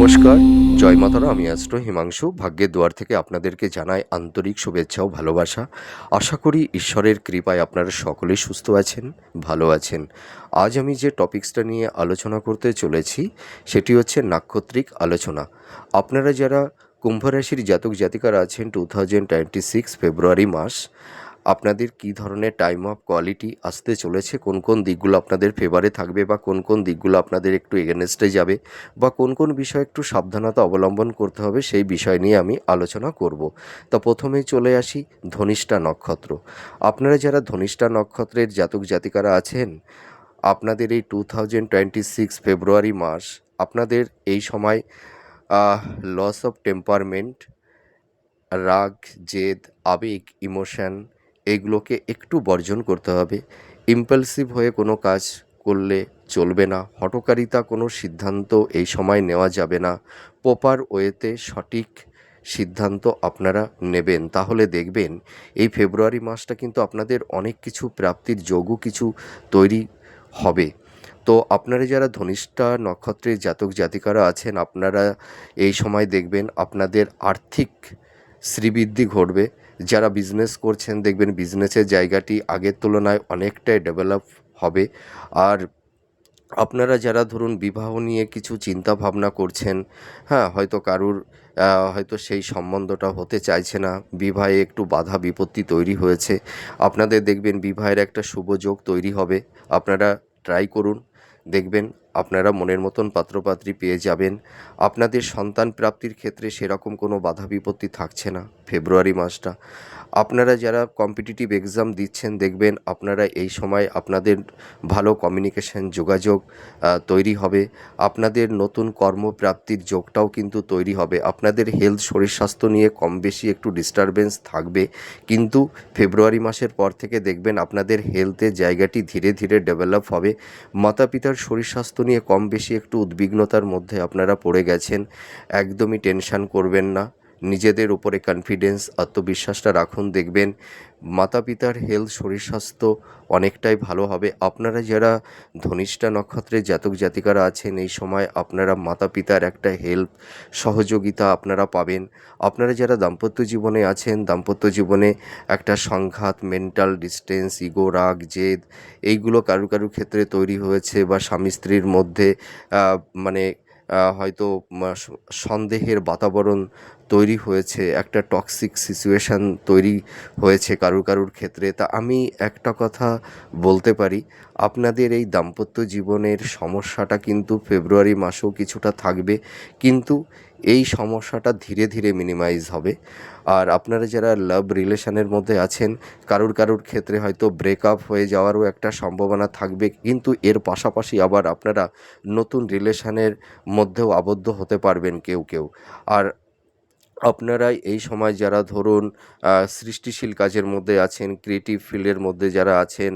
নমস্কার, জয় মাতারা। আমি অ্যাস্ট্রো হিমাংশু। ভাগ্যের দুয়ার থেকে আপনাদেরকে জানাই আন্তরিক শুভেচ্ছা ও ভালোবাসা। আশা করি ঈশ্বরের কৃপায় আপনারা সকলেই সুস্থ আছেন, ভালো আছেন। আজ আমি যে টপিকসটা নিয়ে আলোচনা করতে চলেছি সেটি হচ্ছে নাক্ষত্রিক আলোচনা। আপনারা যারা কুম্ভ রাশির জাতক জাতিকারা আছেন 2026 ফেব্রুয়ারি মাস, আপনাদের কী ধরনের টাইম অফ কোয়ালিটি আসতে চলেছে, কোন কোন দিকগুলো আপনাদের ফেভারে থাকবে বা কোন কোন দিকগুলো আপনাদের একটু এগেনস্টে যাবে বা কোন কোন বিষয়ে একটু সাবধানতা অবলম্বন করতে হবে সেই বিষয় নিয়ে আমি আলোচনা করব। তা প্রথমেই চলে আসি ধনিষ্ঠা নক্ষত্র। আপনারা যারা ধনিষ্ঠা নক্ষত্রের জাতক জাতিকারা আছেন, আপনাদের এই 2026 ফেব্রুয়ারি মাস আপনাদের এই সময় লস অফ টেম্পারমেন্ট, রাগ, জেদ, আবেগ, ইমোশন এগুলোকে একটু বর্জন করতে হবে। ইম্পালসিভ হয়ে কোনো কাজ করলে চলবে না। হঠকারিতা কোনো সিদ্ধান্ত এই সময় নেওয়া যাবে না। প্রপার ওয়েতে সঠিক সিদ্ধান্ত আপনারা নেবেন, তাহলে দেখবেন এই ফেব্রুয়ারি মাসটা কিন্তু আপনাদের অনেক কিছু প্রাপ্তির যোগও কিছু তৈরি হবে। তো আপনারা যারা ধনিষ্ঠা নক্ষত্রের জাতক জাতিকারা আছেন, আপনারা এই সময় দেখবেন আপনাদের আর্থিক শ্রীবৃদ্ধি ঘটবে। যারা বিজনেস করছেন দেখবেন বিজনেসের জায়গাটি আগের তুলনায় অনেকটাই ডেভেলপ হবে। আর আপনারা যারা ধরুন বিবাহ নিয়ে কিছু চিন্তা ভাবনা করছেন, হ্যাঁ, হয়তো কারুর হয়তো সেই সম্বন্ধটা হতে চাইছে না, বিবাহে একটু বাধা বিপত্তি তৈরি হয়েছে, আপনাদের দেখবেন বিবাহের একটা শুভ যোগ তৈরি হবে। আপনারা ট্রাই করুন, দেখবেন আপনারা মনের মতন পাত্রপাত্রী পেয়ে যাবেন। আপনাদের সন্তান প্রাপ্তির ক্ষেত্রে সেরকম কোনো বাধা বিপত্তি থাকছে না ফেব্রুয়ারি মাসটা। আপনারা যারা কম্পিটিটিভ এক্সাম দিচ্ছেন দেখবেন আপনারা এই সময় আপনাদের ভালো কমিউনিকেশন যোগাযোগ তৈরি হবে। আপনাদের নতুন কর্মপ্রাপ্তির যোগটাও কিন্তু তৈরি হবে। আপনাদের হেলথ, শরীর স্বাস্থ্য নিয়ে কম বেশি একটু ডিস্টারবেন্স থাকবে, কিন্তু ফেব্রুয়ারি মাসের পর থেকে দেখবেন আপনাদের হেলথের জায়গাটি ধীরে ধীরে ডেভেলপ হবে। মাতা পিতার শরীর স্বাস্থ্য নিয়ে কম বেশি একটু উদ্বিগ্নতার মধ্যে আপনারা পড়ে গেছেন, একদমই টেনশন করবেন না। নিজেদের উপরে কনফিডেন্স, আত্মবিশ্বাসটা রাখুন, দেখবেন মাতা পিতার হেলথ, শরীর স্বাস্থ্য অনেকটাই ভালো হবে। আপনারা যারা ধনিষ্ঠা নক্ষত্রের জাতক জাতিকারা আছেন এই সময় আপনারা মাতা পিতার একটা হেল্প, সহযোগিতা আপনারা পাবেন। আপনারা যারা দাম্পত্য জীবনে আছেন, দাম্পত্য জীবনে একটা সংঘাত, মেন্টাল ডিস্টেন্স, ইগো, রাগ, জেদ এইগুলো কারুর ক্ষেত্রে তৈরি হয়েছে বা স্বামী স্ত্রীর মধ্যে মানে হয়তো সন্দেহের বাতাবরণ তৈরি হয়েছে, একটা টক্সিক সিচুয়েশান তৈরি হয়েছে কারুর ক্ষেত্রে। তা আমি একটা কথা বলতে পারি, আপনাদের এই দাম্পত্য জীবনের সমস্যাটা কিন্তু ফেব্রুয়ারি মাসেও কিছুটা থাকবে, কিন্তু এই সমস্যাটা ধীরে ধীরে মিনিমাইজ হবে। আর আপনারা যারা লাভ রিলেশনের মধ্যে আছেন, কারুর ক্ষেত্রে হয়তো ব্রেকআপ হয়ে যাওয়ারও একটা সম্ভাবনা থাকবে, কিন্তু এর পাশাপাশি আবার আপনারা নতুন রিলেশনের মধ্যেও আবদ্ধ হতে পারবেন কেউ। আর আপনারা এই সময় যারা ধরুন সৃষ্টিশীল কাজের মধ্যে আছেন, ক্রিয়েটিভ ফিল্ডের মধ্যে যারা আছেন,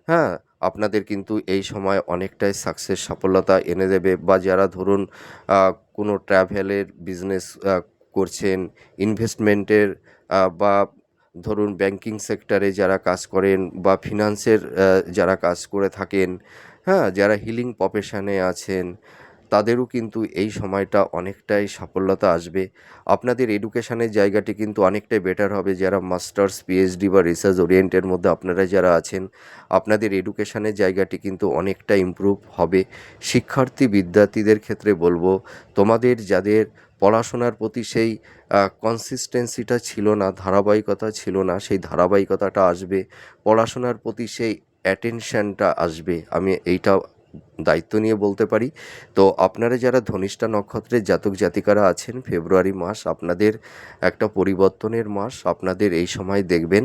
হ্যাঁ, আপনাদের কিন্তু এই সময় অনেকটাই সাকসেস, সফলতা এনে দেবে। বা যারা ধরুন কোনো ট্র্যাভেলের বিজনেস করছেন, ইনভেস্টমেন্টের বা ধরুন ব্যাংকিং সেক্টরে যারা কাজ করেন বা ফিনান্সের যারা কাজ করে থাকেন, হ্যাঁ, যারা হিলিং প্রফেশনে আছেন, তাদেরও কিন্তু এই সময়টা অনেকটাই সাফল্যতা আসবে। আপনাদের এডুকেশনের জায়গাটি কিন্তু অনেকটাই বেটার হবে। যারা মাস্টার্স, পিএইচডি বা রিসার্চ ওরিয়েন্টের মধ্যে আপনারা যারা আছেন, আপনাদের এডুকেশনের জায়গাটি কিন্তু অনেকটা ইমপ্রুভ হবে। শিক্ষার্থী বিদ্যার্থীদের ক্ষেত্রে বলবো, তোমাদের যাদের পড়াশোনার প্রতি সেই কনসিস্টেন্সিটা ছিল না, ধারাবাহিকতা ছিল না, সেই ধারাবাহিকতাটা আসবে। পড়াশোনার প্রতি সেই অ্যাটেনশনটা আসবে, আমি এইটা দায়িত্ব নিয়ে বলতে পারি। তো আপনারা যারা ধনিষ্ঠা নক্ষত্রের জাতক জাতিকারা আছেন, ফেব্রুয়ারি মাস আপনাদের একটা পরিবর্তনের মাস। আপনাদের এই সময় দেখবেন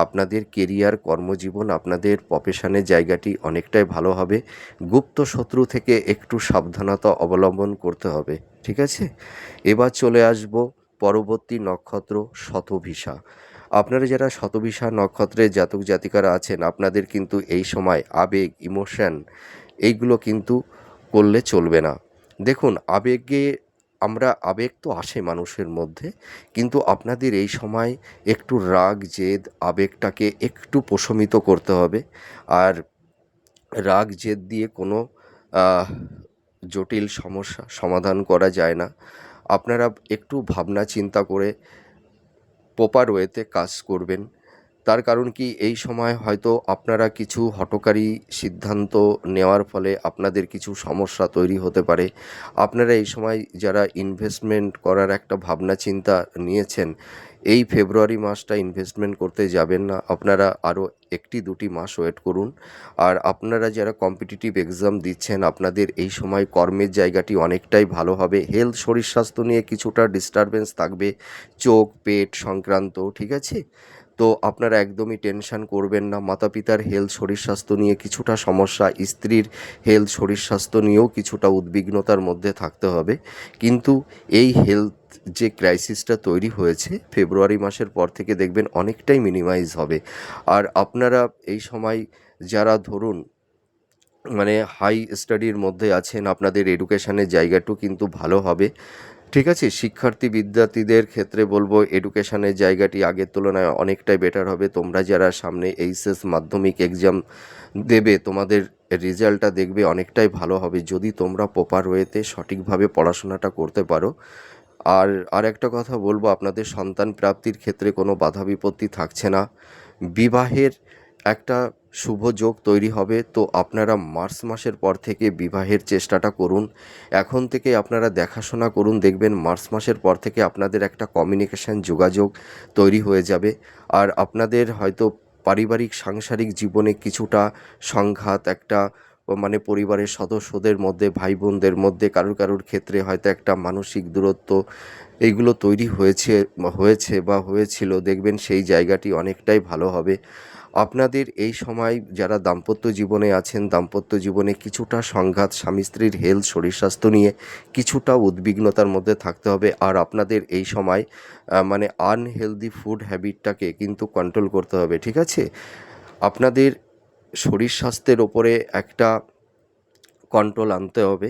আপনাদের কেরিয়ার, কর্মজীবন, আপনাদের প্রফেশনের জায়গাটি অনেকটাই ভালো হবে। গুপ্ত শত্রু থেকে একটু সাবধানতা অবলম্বন করতে হবে, ঠিক আছে? এবার চলে আসব পরবর্তী নক্ষত্র শতভিষা। আপনারা যারা শতভিষা নক্ষত্রের জাতক জাতিকারা আছেন, আপনাদের কিন্তু এই সময় আবেগ, ইমোশন এইগুলো কিন্তু করলে চলবে না। দেখুন, আবেগ তো আসে মানুষের মধ্যে, কিন্তু আপনাদের এই সময় একটু রাগ, জেদ, আবেগটাকে একটু প্রশমিত করতে হবে। আর রাগ জেদ দিয়ে কোনো আহ, জটিল সমস্যা সমাধান করা যায় না। আপনারা একটু ভাবনা চিন্তা করে প্রপার ওয়েতে কাজ করবেন। তার কারণ কি, এই সময় হয়তো আপনারা কিছু হঠকারী সিদ্ধান্ত নেওয়ার ফলে আপনাদের কিছু সমস্যা তৈরি হতে পারে। আপনারা এই সময় যারা ইনভেস্টমেন্ট করার একটা ভাবনা চিন্তা নিয়েছেন, এই ফেব্রুয়ারি মাসটা ইনভেস্টমেন্ট করতে যাবেন না। আপনারা আরও 1-2 মাস ওয়েট করুন। আর আপনারা যারা কম্পিটিটিভ এক্সাম দিচ্ছেন, আপনাদের এই সময় কর্মের জায়গাটি অনেকটাই ভালো হবে। হেলথ, শরীর স্বাস্থ্য নিয়ে কিছুটা ডিস্টারবেন্স থাকবে, চোখ পেট সংক্রান্ত, ঠিক আছে? তো আপনারা একদমই টেনশন করবেন না। মাতা পিতার হেলথ শরীর স্বাস্থ্য নিয়ে কিছুটা সমস্যা, স্ত্রীর হেলথ শরীর স্বাস্থ্য নিয়েও কিছুটা উদ্বিগ্নতার মধ্যে থাকতে হবে। কিন্তু এই হেলথ যে ক্রাইসিসটা তৈরি হয়েছে, ফেব্রুয়ারি মাসের পর থেকে দেখবেন অনেকটাই মিনিমাইজ হবে। আর আপনারা এই সময় যারা ধরুন মানে হাই স্টাডির মধ্যে আছেন, আপনাদের এডুকেশনের জায়গাটাও কিন্তু ভালো হবে, ঠিক আছে? শিক্ষার্থী বিদ্যার্থীদের ক্ষেত্রে বলবো এডুকেশনের জায়গাটি আগের তুলনায় অনেকটাই বেটার হবে। তোমরা যারা সামনে এইচএস মাধ্যমিক এক্সাম দেবে, তোমাদের রেজাল্টটা দেখবে অনেকটাই ভালো হবে যদি তোমরা প্রপার ওয়েতে সঠিকভাবে পড়াশোনাটা করতে পারো। আর একটা কথা বলবো, আপনাদের সন্তান প্রাপ্তির ক্ষেত্রে কোনো বাধা বিপত্তি থাকছে না। বিবাহের একটা শুভ যোগ তৈরি হবে। তো আপনারা মার্চ মাসের পর থেকে বিবাহের চেষ্টাটা করুন। এখন থেকে আপনারা দেখাশোনা করুন, দেখবেন মার্চ মাসের পর থেকে আপনাদের একটা কমিউনিকেশন যোগাযোগ তৈরি হয়ে যাবে। আর আপনাদের হয়তো পারিবারিক সাংসারিক জীবনে কিছুটা সংঘাত, একটা মানে পরিবারের সদস্যদের মধ্যে, ভাই বোনদের মধ্যে কারুর ক্ষেত্রে হয়তো একটা মানসিক দূরত্ব এইগুলো তৈরি হয়েছে বা হয়েছিল, দেখবেন সেই জায়গাটি অনেকটাই ভালো হবে। আপনাদের এই সময় যারা দাম্পত্য জীবনে আছেন, দাম্পত্য জীবনে কিছুটা সংঘাত, স্বামী স্ত্রীর হেলথ শরীর স্বাস্থ্য নিয়ে কিছুটা উদ্বিগ্নতার মধ্যে থাকতে হবে। আর আপনাদের এই সময় মানে আনহেলদি ফুড হ্যাবিটটাকে কিন্তু কন্ট্রোল করতে হবে, ঠিক আছে? আপনাদের শরীর স্বাস্থ্যের ওপরে একটা কন্ট্রোল আনতে হবে।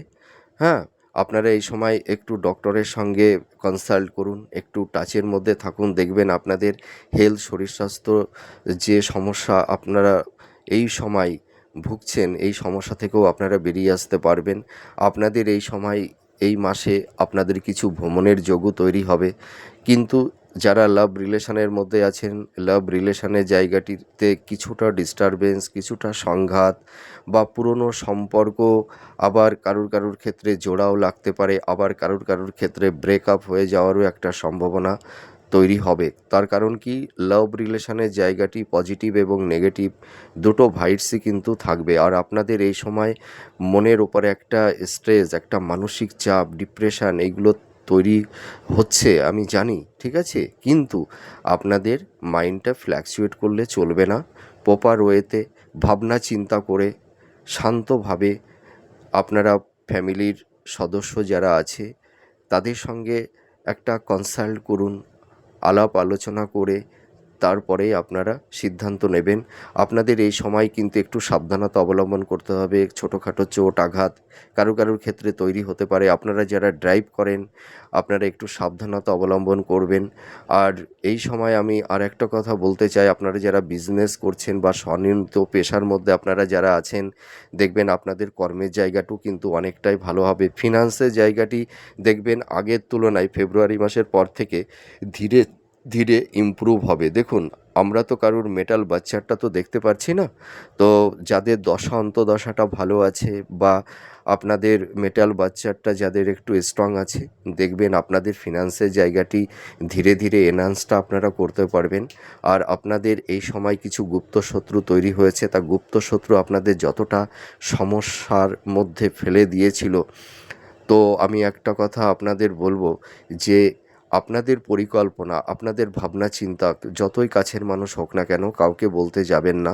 হ্যাঁ, আপনারা এই সময় একটু ডক্টরের সঙ্গে কনসাল্ট করুন, একটু টাচের মধ্যে থাকুন, দেখবেন আপনাদের হেলথ শরীর স্বাস্থ্য যে সমস্যা আপনারা এই সময় ভুগছেন, এই সমস্যা থেকেও আপনারা বেরিয়ে আসতে পারবেন। আপনাদের এই সময়, এই মাসে আপনাদের কিছু ভ্রমণের যোগও তৈরি হবে। কিন্তু যারা লাভ রিলেশনের মধ্যে আছেন, লাভ রিলেশনের জায়গাটিতে কিছুটা ডিস্টারবেন্স, কিছুটা সংঘাত বা পুরনো সম্পর্ক আবার কারুর ক্ষেত্রে জোড়াও লাগতে পারে, আবার কারুর ক্ষেত্রে ব্রেকআপ হয়ে যাওয়ারও একটা সম্ভাবনা তৈরি হবে। তার কারণ কি, লাভ রিলেশনের জায়গাটি পজিটিভ এবং নেগেটিভ দুটো ভাইবসই কিন্তু থাকবে। আর আপনাদের এই সময় মনের ওপরে একটা স্ট্রেস, একটা মানসিক চাপ, ডিপ্রেশন এইগুলো তৈরি হচ্ছে আমি জানি, ঠিক আছে? কিন্তু আপনাদের মাইন্ডটা ফ্ল্যাকচুয়েট করলে চলবে না। প্রপার ওয়েতে ভাবনা চিন্তা করে শান্তভাবে আপনারা ফ্যামিলির সদস্য যারা আছে তাদের সঙ্গে একটা কনসাল্ট করুন, আলাপ আলোচনা করে তারপরে আপনারা সিদ্ধান্ত নেবেন। আপনাদের এই সময় কিন্তু একটু সাবধানতা অবলম্বন করতে হবে। ছোটোখাটো চোট আঘাত কারুর ক্ষেত্রে তৈরি হতে পারে। আপনারা যারা ড্রাইভ করেন, আপনারা একটু সাবধানতা অবলম্বন করবেন। আর এই সময় আমি আর একটা কথা বলতে চাই, আপনারা যারা বিজনেস করছেন বা স্বনির্মিত পেশার মধ্যে আপনারা যারা আছেন, দেখবেন আপনাদের কর্মের জায়গাটাও কিন্তু অনেকটাই ভালো হবে। ফিনান্সের জায়গাটি দেখবেন আগের তুলনায় ফেব্রুয়ারি মাসের পর থেকে ধীরে ধীরে ইমপ্রুভ হবে। দেখুন, আমরা তো কারুর মেটাল বাচ্চারটা তো দেখতে পারছি না। তো যাদের দশা অন্তর্দশাটা ভালো আছে বা আপনাদের মেটাল বাচ্চারটা যাদের একটু স্ট্রং আছে, দেখবেন আপনাদের ফিনান্সের জায়গাটি ধীরে ধীরে এনহান্সটা আপনারা করতে পারবেন। আর আপনাদের এই সময় কিছু গুপ্ত শত্রু তৈরি হয়েছে, তা গুপ্ত শত্রু আপনাদের যতটা সমস্যার মধ্যে ফেলে দিয়েছিল, তো আমি একটা কথা আপনাদের বলবো যে আপনাদের পরিকল্পনা, আপনাদের ভাবনা চিন্তা যতই কাছের মানুষ হোক না কেন, কাউকে বলতে যাবেন না।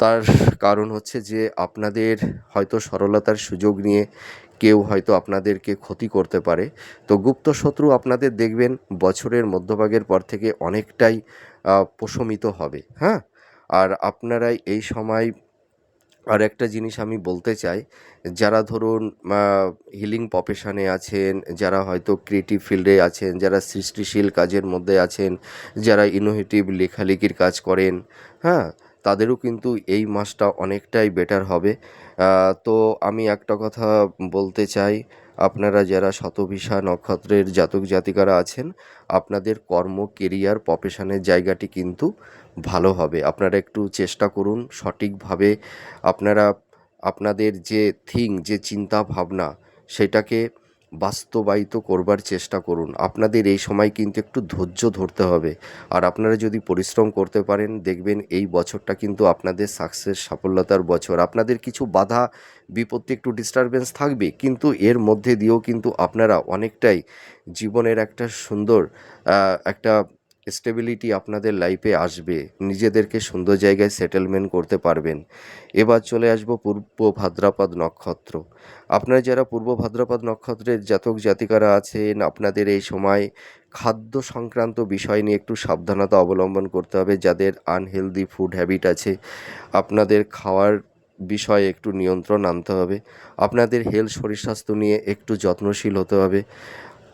তার কারণ হচ্ছে যে আপনাদের হয়তো সরলতার সুযোগ নিয়ে কেউ হয়তো আপনাদেরকে ক্ষতি করতে পারে। তো গুপ্ত শত্রু আপনাদের দেখবেন বছরের মধ্যভাগের পর থেকে অনেকটাই প্রশমিত হবে, হ্যাঁ? আর আপনারাই এই সময় আর একটা জিনিস আমি বলতে চাই, যারা ধরুন হিলিং প্রফেশনে আছেন, যারা হয়তো ক্রিয়েটিভ ফিল্ডে আছেন, যারা সৃষ্টিশীল কাজের মধ্যে আছেন, যারা ইনোভেটিভ লেখালেখির কাজ করেন, হ্যাঁ? তাদেরও কিন্তু এই মাসটা অনেকটাই বেটার হবে। তো আমি একটা কথা বলতে চাই, আপনারা যারা শতভিষা নক্ষত্রের জাতক জাতিকারা আছেন, আপনাদের কর্ম, কেরিয়ার, প্রফেশনের জায়গাটি কিন্তু ভালো হবে। আপনারা একটু চেষ্টা করুন সঠিকভাবে আপনারা আপনাদের যে চিন্তা ভাবনা সেটাকে বাস্তবায়িত করবার চেষ্টা করুন। আপনাদের এই সময় কিন্তু একটু ধৈর্য ধরতে হবে। আর আপনারা যদি পরিশ্রম করতে পারেন দেখবেন এই বছরটা কিন্তু আপনাদের সাকসেস সফলতার বছর। আপনাদের কিছু বাধা বিপত্তি একটু ডিস্টারবেন্স থাকবে, কিন্তু এর মধ্যে দিয়েও কিন্তু আপনারা অনেকটাই জীবনের একটা সুন্দর একটা স্টেবিলিটি আপনাদের লাইফে আসবে। নিজেদেরকে সুন্দর জায়গায় সেটেলমেন্ট করতে পারবেন। এবার চলে আসবো পূর্ব ভাদ্রপদ নক্ষত্র। আপনারা যারা পূর্ব ভাদ্রপদ নক্ষত্রের জাতক জাতিকারা আছেন, আপনাদের এই সময় খাদ্য সংক্রান্ত বিষয় নিয়ে একটু সাবধানতা অবলম্বন করতে হবে। যাদের আনহেলদি ফুড হ্যাবিট আছে, আপনাদের খাওয়ার বিষয়ে একটু নিয়ন্ত্রণ আনতে হবে। আপনাদের হেলথ শরীর স্বাস্থ্য নিয়ে একটু যত্নশীল হতে হবে,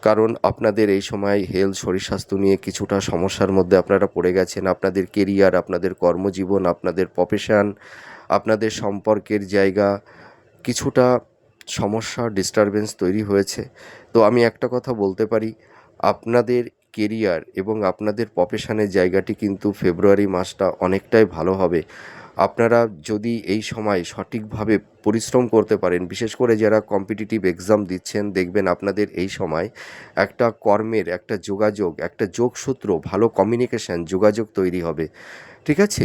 কারণ আপনাদের এই সময় হেলথ শরীর স্বাস্থ্য নিয়ে কিছুটা সমস্যার মধ্যে আপনারা পড়ে গেছেন। আপনাদের কেরিয়ার, আপনাদের কর্মজীবন, আপনাদের প্রফেশন, আপনাদের সম্পর্কের জায়গা কিছুটা সমস্যা ডিস্টারবেন্স তৈরি হয়েছে। তো আমি একটা কথা বলতে পারি, আপনাদের কেরিয়ার এবং আপনাদের প্রফেশনের জায়গাটি কিন্তু ফেব্রুয়ারি মাসটা অনেকটাই ভালো হবে। আপনারা যদি এই সময় সঠিকভাবে পরিশ্রম করতে পারেন, বিশেষ করে যারা কম্পিটিটিভ এক্সাম দিচ্ছেন, দেখবেন আপনাদের এই সময় একটা কর্মের একটা যোগাযোগ, একটা যোগসূত্র, ভালো কমিউনিকেশন যোগাযোগ তৈরি হবে। ঠিক আছে?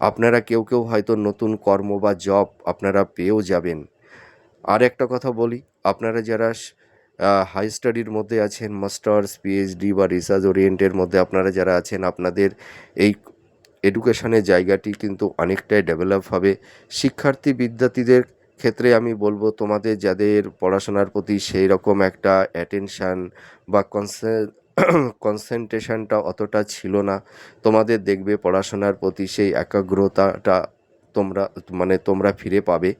আপনারা কেউ কেউ হয়তো নতুন কর্ম বা জব আপনারা পেয়েও যাবেন। আর একটা কথা বলি, আপনারা যারা হাই স্টাডির মধ্যে আছেন, মাস্টার্স, পিএইচডি বা রিসার্চ ওরিয়েন্টের মধ্যে আপনারা যারা আছেন, আপনাদের এই এডুকেশনের জায়গাটি কিন্তু অনেকটাই ডেভেলপ হবে। শিক্ষার্থী বিদ্যার্থীদের ক্ষেত্রে আমি বলবো, তোমাদের যাদের পড়াশোনার প্রতি সেই রকম একটা অ্যাটেনশান বা কনসেন্ট্রেশনটা অতটা ছিল না, তোমাদের দেখবে পড়াশোনার প্রতি সেই একাগ্রতাটা তোমরা তোমরা ফিরে পাবে।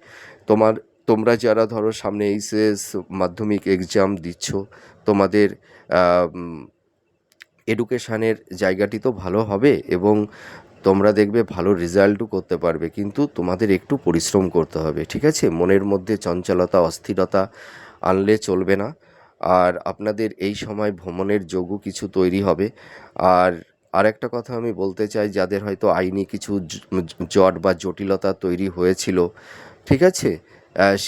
তোমার তোমরা যারা ধরো সামনে এইচএস মাধ্যমিক এক্সাম দিচ্ছ, তোমাদের এডুকেশানের জায়গাটি তো ভালো হবে এবং তোমরা দেখবে ভালো রেজাল্টও করতে পারবে, কিন্তু তোমাদের একটু পরিশ্রম করতে হবে। ঠিক আছে? মনের মধ্যে চঞ্চলতা, অস্থিরতা আনলে চলবে না। আর আপনাদের এই সময় ভ্রমণের যোগও কিছু তৈরি হবে। আর আরেকটা কথা আমি বলতে চাই, যাদের হয়তো আইনি কিছু জট বা জটিলতা তৈরি হয়েছিল, ঠিক আছে,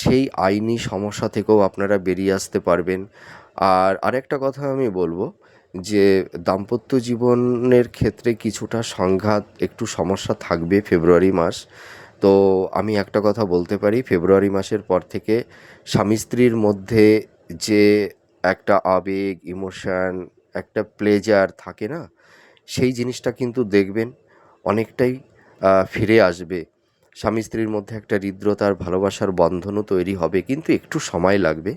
সেই আইনি সমস্যা থেকেও আপনারা বেরিয়ে আসতে পারবেন। আর আরেকটা কথা আমি বলবো যে দাম্পত্য জীবনের ক্ষেত্রে কিছুটা সংঘাত, একটু সমস্যা থাকবে ফেব্রুয়ারি মাস। তো আমি একটা কথা বলতে পারি, ফেব্রুয়ারি মাসের পর থেকে স্বামী স্ত্রীর মধ্যে যে একটা আবেগ, ইমোশন, একটা প্লেজার থাকে না, সেই জিনিসটা কিন্তু দেখবেন অনেকটাই ফিরে আসবে। স্বামী স্ত্রীর মধ্যে একটা হৃদ্রতার ভালোবাসার বন্ধনও তৈরি হবে, কিন্তু একটু সময় লাগবে।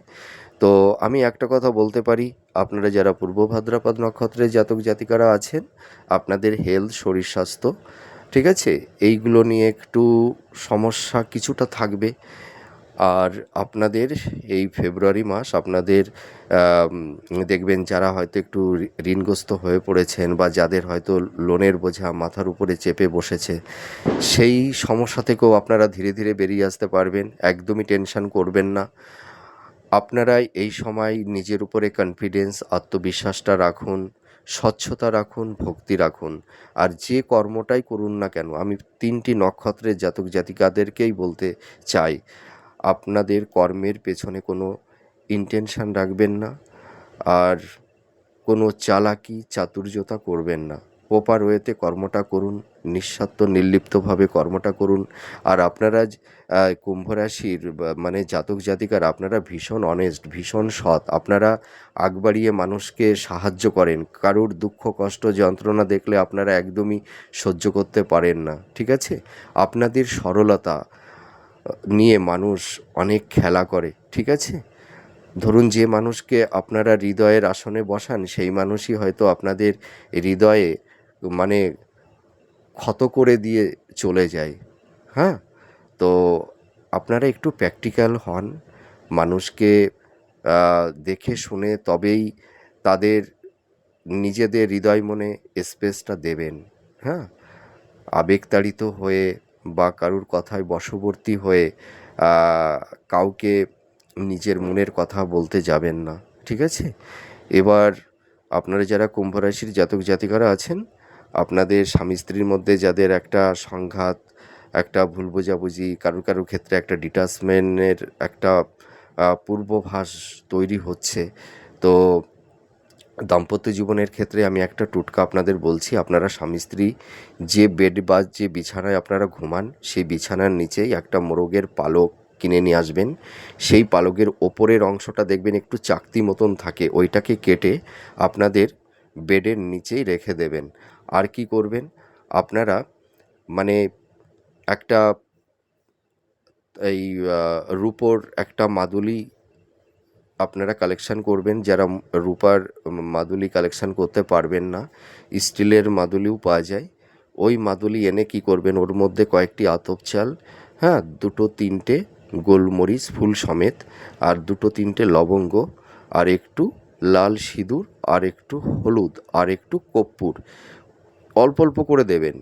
তো আমি একটা কথা বলতে পারি, আপনারা যারা পূর্ব ভাদ্রপদ নক্ষত্রের জাতক জাতিকারা আছেন, আপনাদের হেলথ, শরীর স্বাস্থ্য, ঠিক আছে, এইগুলো নিয়ে একটু সমস্যা কিছুটা থাকবে। আর আপনাদের এই ফেব্রুয়ারি মাস আপনাদের দেখবেন যারা হয়তো একটু ঋণগ্রস্ত হয়ে পড়েছেন বা যাদের হয়তো লোনের বোঝা মাথার উপরে চেপে বসেছে, সেই সমস্যা থেকেও আপনারা ধীরে ধীরে বেরিয়ে আসতে পারবেন। একদমই টেনশন করবেন না। আপনারাই এই সময় নিজের উপরে কনফিডেন্স, আত্মবিশ্বাসটা রাখুন, স্বচ্ছতা রাখুন, ভক্তি রাখুন। আর যে কর্মটাই করুন না কেন, আমি 3টি নক্ষত্রের জাতক জাতিকাদেরকেই বলতে চাই, আপনাদের কর্মের পেছনে কোনো ইনটেনশন রাখবেন না, আর কোনো চালাকি, চাতুর্যতা করবেন না। প্রপার ওয়েতে কর্মটা করুন, নিঃস্বার্থ নির্লিপ্তভাবে কর্মটা করুন। আর আপনারা কুম্ভ রাশির জাতক জাতিকারা, আপনারা ভীষণ অনেস্ট, ভীষণ সৎ। আপনারা আগ বাড়িয়ে মানুষকে সাহায্য করেন। কারুর দুঃখ, কষ্ট, যন্ত্রণা দেখলে আপনারা একদমই সহ্য করতে পারেন না। ঠিক আছে? আপনাদের সরলতা নিয়ে মানুষ অনেক খেলা করে। ঠিক আছে? ধরুন যে মানুষকে আপনারা হৃদয়ের আসনে বসান, সেই মানুষই হয়তো আপনাদের হৃদয়ে মানে ক্ষত করে দিয়ে চলে যায়। হ্যাঁ? তো আপনারা একটু প্র্যাকটিক্যাল হন। মানুষকে দেখে শুনে তবেই তাদের নিজেদের হৃদয় মনে স্পেসটা দেবেন। হ্যাঁ? আবেগতাড়িত হয়ে বা কারুর কথায় বশবর্তী হয়ে কাউকে নিজের মনের কথা বলতে যাবেন না, ঠিক আছে? এবার আপনারা যারা কুম্ভ রাশির জাতক জাতিকারা আছেন, আপনাদের স্বামী স্ত্রীর মধ্যে যাদের একটা সংঘাত, একটা ভুল বোঝাবুঝি, কারুর ক্ষেত্রে একটা ডিটাচমেন্টের একটা পূর্বাভাস তৈরি হচ্ছে, তো দাম্পত্য জীবনের ক্ষেত্রে আমি একটা টোটকা আপনাদের বলছি। আপনারা স্বামী স্ত্রী যে বেড বা যে বিছানায় আপনারা ঘুমান, সেই বিছানার নিচেই একটা মোরগের পালক কিনে নিয়ে আসবেন। সেই পালকের ওপরের অংশটা দেখবেন একটু চাকতি মতন থাকে, ওইটাকে কেটে আপনাদের বেডের নিচেই রেখে দেবেন। আর কি করবেন আপনারা, মানে একটা এই রূপোর একটা মাদুলি আপনারা কালেকশান করবেন। যারা রূপার মাদুলি কালেকশান করতে পারবেন না, স্টিলের মাদুলিও পাওয়া যায়। ওই মাদুলি এনে কি করবেন, ওর মধ্যে কয়েকটি আতপ চাল, হ্যাঁ, 2-3টে গোলমরিচ ফুল সমেত, আর 2-3টে লবঙ্গ, আর একটু লাল সিঁদুর, আর একটু হলুদ, আর একটু কর্পূর অল্প অল্প করে দেবেন।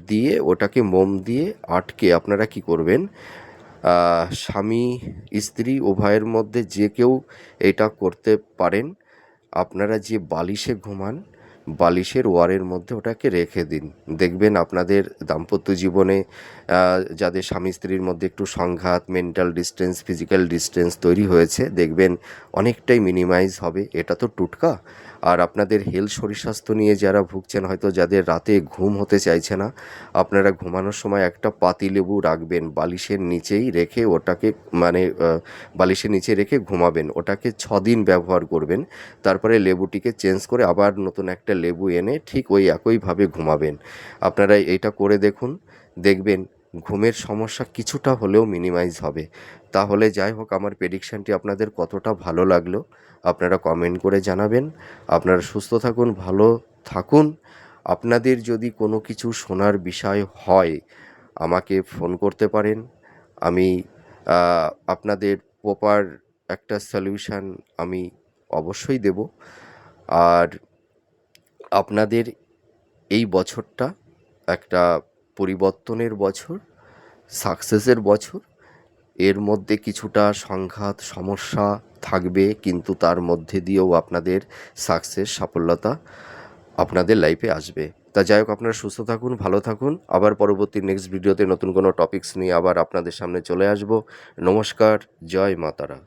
দিয়ে ওটাকে মোম দিয়ে আটকে আপনারা কি করবেন, স্বামী স্ত্রী উভয়ের মধ্যে যে কেউ এটা করতে পারেন। আপনারা যে বালিশে ঘুমান, বালিশের ওয়ারের মধ্যে ওটাকে রেখে দিন। দেখবেন আপনাদের দাম্পত্য জীবনে যাদের স্বামী স্ত্রীর মধ্যে একটু সংঘাত, মেন্টাল ডিস্টেন্স, ফিজিক্যাল ডিস্টেন্স তৈরি হয়েছে, দেখবেন অনেকটাই মিনিমাইজ হবে। এটা তো টোটকা। আর আপনাদের হেলথ শরীর স্বাস্থ্য নিয়ে যারা ভুগছেন, হয়তো যাদের রাতে ঘুম হতে চাইছে না, আপনারা ঘুমানোর সময় একটা পাতিলেবু রাখবেন বালিশের নিচেই রেখে, ওটাকে মানে বালিশের নিচে রেখে ঘুমাবেন। ওটাকে 6 দিন ব্যবহার করবেন। তারপরে লেবুটিকে চেঞ্জ করে আবার নতুন একটা লেবু এনে ঠিক ওই একইভাবে ঘুমাবেন। আপনারা এইটা করে দেখুন, দেখবেন ঘুমের সমস্যা কিছুটা হলেও মিনিমাইজ হবে। তাহলে যাই হোক, আমার প্রেডিকশানটি আপনাদের কতটা ভালো লাগলো আপনারা কমেন্ট করে জানাবেন। আপনারা সুস্থ থাকুন, ভালো থাকুন। আপনাদের যদি কোনো কিছু শোনার বিষয় হয়, আমাকে ফোন করতে পারেন। আমি আপনাদের প্রপার একটা সলিউশন আমি অবশ্যই দেব। আর আপনাদের এই বছরটা একটা পরিবর্তনের বছর, সাকসেসের বছর। এর মধ্যে কিছুটা সংঘাত সমস্যা থাকবে, কিন্তু তার মধ্যে দিয়েও আপনাদের সাকসেস, সাফল্যতা আপনাদের লাইফে আসবে। তা যাই হোক, আপনারা সুস্থ থাকুন, ভালো থাকুন। আবার পরবর্তী নেক্সট ভিডিওতে নতুন কোনো টপিকস নিয়ে আবার আপনাদের সামনে চলে আসব। নমস্কার, জয় মা তারা।